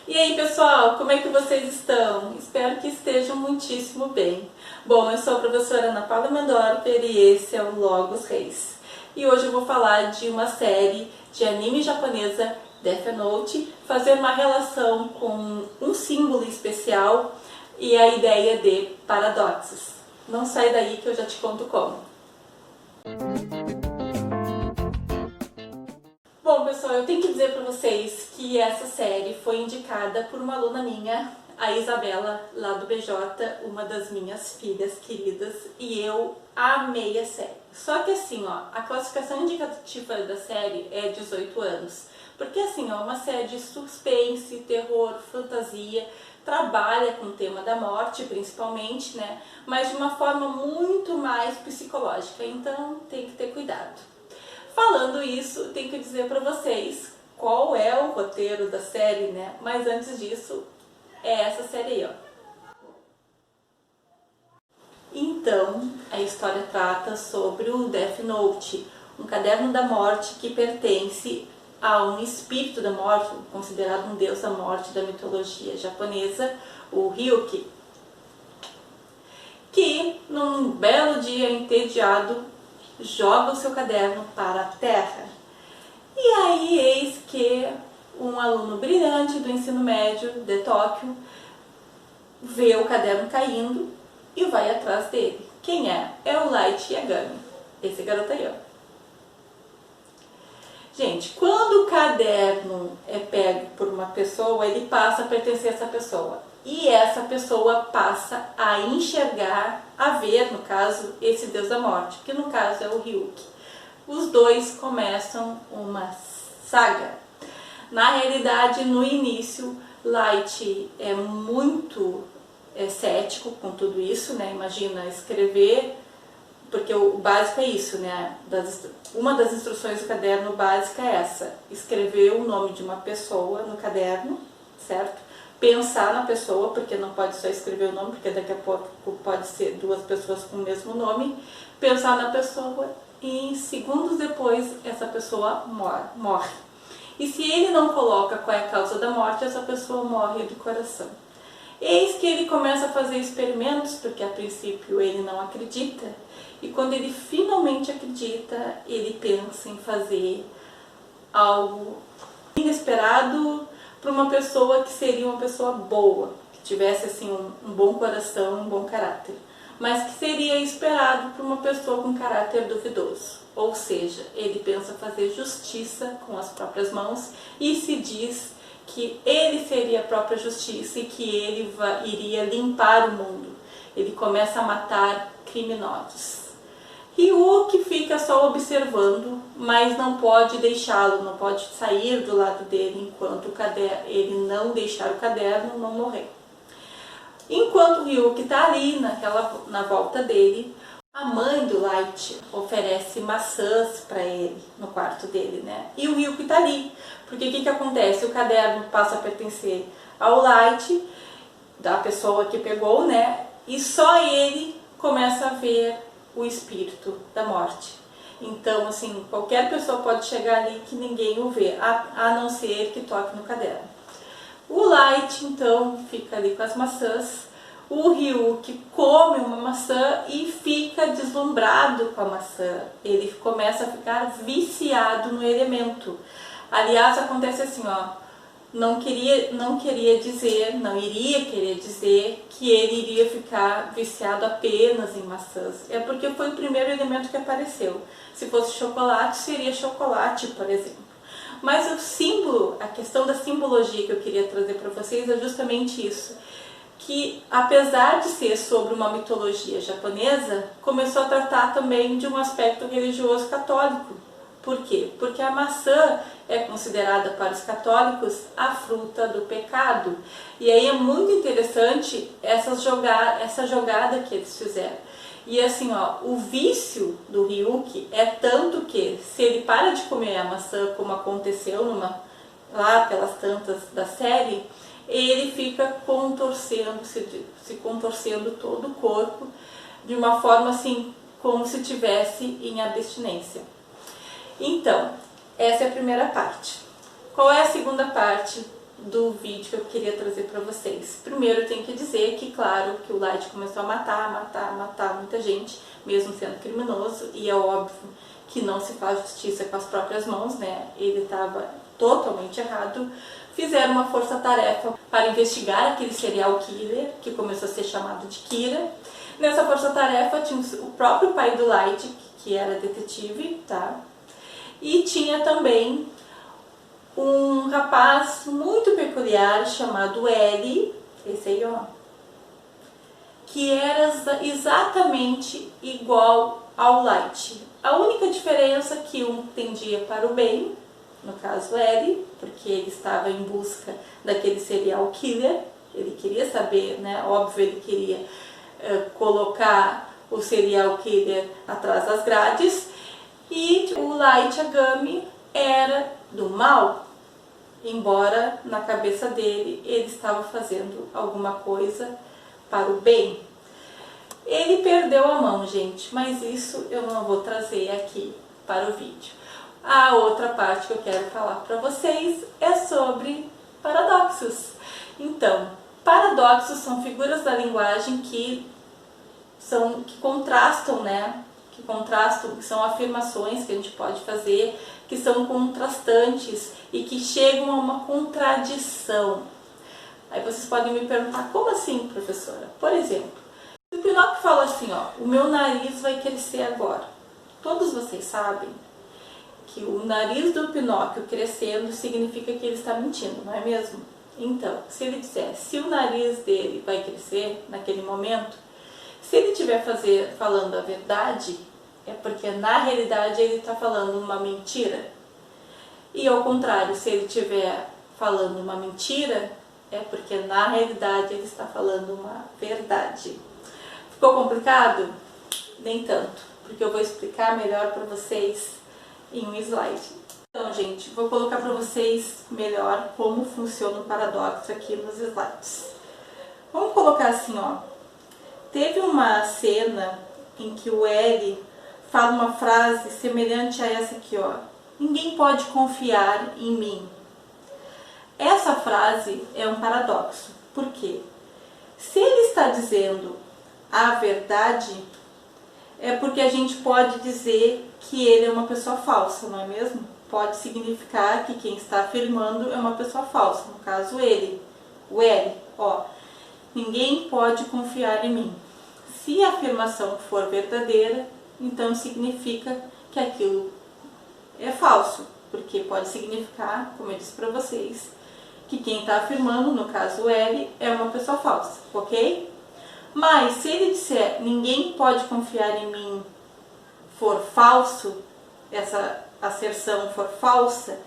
E aí pessoal, como é que vocês estão? Espero que estejam muitíssimo bem. Bom, eu sou a professora Ana Paula Mendorfer e esse é o Logos Reis. E hoje eu vou falar de uma série de anime japonesa, Death Note, fazer uma relação com um símbolo especial e a ideia de paradoxos. Não sai daí que eu já te conto como. Bom, pessoal, eu tenho que dizer para vocês que essa série foi indicada por uma aluna minha, a Isabela, lá do BJ, uma das minhas filhas queridas, e eu amei a série. Só que assim, ó, a classificação indicativa da série é 18 anos, porque assim, ó, uma série de suspense, terror, fantasia, trabalha com o tema da morte, principalmente, né, mas de uma forma muito mais psicológica, então tem que ter cuidado. Falando isso, tenho que dizer para vocês qual é o roteiro da série, né? Mas antes disso, é essa série aí, ó. Então, a história trata sobre o Death Note, um caderno da morte que pertence a um espírito da morte, considerado um deus da morte da mitologia japonesa, o Ryuki, que num belo dia entediado joga o seu caderno para a terra. E aí eis que um aluno brilhante do ensino médio de Tóquio vê o caderno caindo e vai atrás dele. Quem é? É o Light Yagami, esse garoto aí, ó. Gente, quando o caderno é pego por uma pessoa, ele passa a pertencer a essa pessoa. E essa pessoa passa a enxergar, a ver, no caso, esse deus da morte, que no caso é o Ryuki. Os dois começam uma saga. Na realidade, no início, Light é muito cético com tudo isso, né? Imagina escrever, porque o básico é isso, né? Uma das instruções do caderno básica é essa: escrever o nome de uma pessoa no caderno, certo? Pensar na pessoa, porque não pode só escrever o nome, porque daqui a pouco pode ser duas pessoas com o mesmo nome. Pensar na pessoa e segundos depois essa pessoa morre. E se ele não coloca qual é a causa da morte, essa pessoa morre do coração. Eis que ele começa a fazer experimentos, porque a princípio ele não acredita, e quando ele finalmente acredita, ele pensa em fazer algo inesperado para uma pessoa que seria uma pessoa boa, que tivesse assim um bom coração, um bom caráter, mas que seria esperado para uma pessoa com caráter duvidoso. Ou seja, ele pensa fazer justiça com as próprias mãos e se diz que ele seria a própria justiça e que ele iria limpar o mundo. Ele começa a matar criminosos. Ryuki fica só observando, mas não pode deixá-lo, não pode sair do lado dele enquanto ele não deixar o caderno não morrer. Enquanto o Ryuki está ali na volta dele, a mãe do Light oferece maçãs para ele no quarto dele, né? E o Ryuki está ali, porque o que acontece? O caderno passa a pertencer ao Light, da pessoa que pegou, né? E só ele começa a ver o espírito da morte. Então, assim, qualquer pessoa pode chegar ali que ninguém o vê, a não ser que toque no caderno. O Light, então, fica ali com as maçãs. O Ryuki come uma maçã e fica deslumbrado com a maçã. Ele começa a ficar viciado no elemento. Aliás, acontece assim, ó. Não iria querer dizer que ele iria ficar viciado apenas em maçãs. É porque foi o primeiro elemento que apareceu. Se fosse chocolate, seria chocolate, por exemplo. Mas o símbolo, a questão da simbologia que eu queria trazer para vocês é justamente isso. Que apesar de ser sobre uma mitologia japonesa, começou a tratar também de um aspecto religioso católico. Por quê? Porque a maçã é considerada para os católicos a fruta do pecado. E aí é muito interessante essa jogada que eles fizeram. E assim, ó, o vício do Ryuki é tanto que, se ele para de comer a maçã, como aconteceu lá pelas tantas da série, ele fica se contorcendo todo o corpo de uma forma assim, como se estivesse em abstinência. Então, essa é a primeira parte. Qual é a segunda parte do vídeo que eu queria trazer para vocês. Primeiro eu tenho que dizer que, claro, que o Light começou a matar muita gente, mesmo sendo criminoso, e é óbvio que não se faz justiça com as próprias mãos, né? Ele estava totalmente errado. Fizeram uma força-tarefa para investigar aquele serial killer, que começou a ser chamado de Kira. Nessa força-tarefa tinha o próprio pai do Light, que era detetive, tá? E tinha também um rapaz muito peculiar chamado L, esse aí, ó, que era exatamente igual ao Light. A única diferença é que um tendia para o bem, no caso L, porque ele estava em busca daquele serial killer, ele queria saber, né, óbvio, ele queria colocar o serial killer atrás das grades, e o Light Yagami era do mal, embora na cabeça dele ele estava fazendo alguma coisa para o bem. Ele perdeu a mão, gente, mas isso eu não vou trazer aqui para o vídeo. A outra parte que eu quero falar para vocês é sobre paradoxos. Então, paradoxos são figuras da linguagem que contrastam, né? Que são afirmações que a gente pode fazer, que são contrastantes e que chegam a uma contradição. Aí vocês podem me perguntar, como assim, professora? Por exemplo, se o Pinóquio fala assim, ó, o meu nariz vai crescer agora. Todos vocês sabem que o nariz do Pinóquio crescendo significa que ele está mentindo, não é mesmo? Então, se ele disser, se o nariz dele vai crescer naquele momento, se ele estiver falando a verdade, é porque na realidade ele está falando uma mentira. E ao contrário, se ele estiver falando uma mentira, é porque na realidade ele está falando uma verdade. Ficou complicado? Nem tanto, porque eu vou explicar melhor para vocês em um slide. Então, gente, vou colocar para vocês melhor como funciona o paradoxo aqui nos slides. Vamos colocar assim, ó. Teve uma cena em que o L fala uma frase semelhante a essa aqui, ó. Ninguém pode confiar em mim. Essa frase é um paradoxo. Por quê? Se ele está dizendo a verdade, é porque a gente pode dizer que ele é uma pessoa falsa, não é mesmo? Pode significar que quem está afirmando é uma pessoa falsa. No caso, ele, o L, ó. Ninguém pode confiar em mim. Se a afirmação for verdadeira, então significa que aquilo é falso, porque pode significar, como eu disse para vocês, que quem está afirmando, no caso L, é uma pessoa falsa, ok? Mas se ele disser ninguém pode confiar em mim for falso, essa asserção for falsa,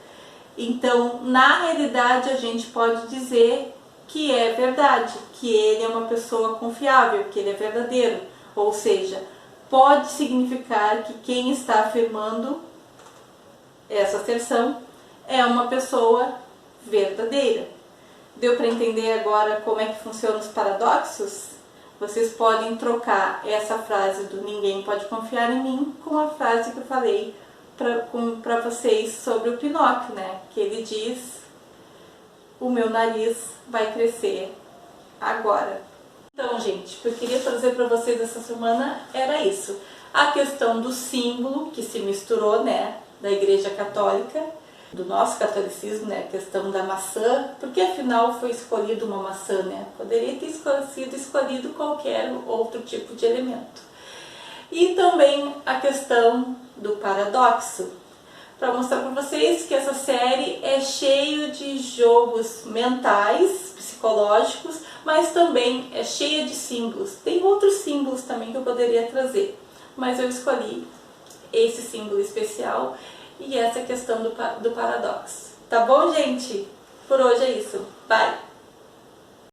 então na realidade a gente pode dizer que é verdade, que ele é uma pessoa confiável, que ele é verdadeiro. Ou seja, pode significar que quem está afirmando essa asserção é uma pessoa verdadeira. Deu para entender agora como é que funcionam os paradoxos? Vocês podem trocar essa frase do ninguém pode confiar em mim com a frase que eu falei para vocês sobre o Pinóquio, né? Que ele diz: o meu nariz vai crescer agora. Então, gente, o que eu queria trazer para vocês essa semana era isso. A questão do símbolo que se misturou, né, da Igreja Católica, do nosso catolicismo, né, a questão da maçã, porque afinal foi escolhido uma maçã, né? Poderia ter sido escolhido qualquer outro tipo de elemento. E também a questão do paradoxo, para mostrar para vocês que essa série é cheia de jogos mentais, psicológicos, mas também é cheia de símbolos. Tem outros símbolos também que eu poderia trazer, mas eu escolhi esse símbolo especial e essa questão do paradoxo. Tá bom, gente? Por hoje é isso. Bye!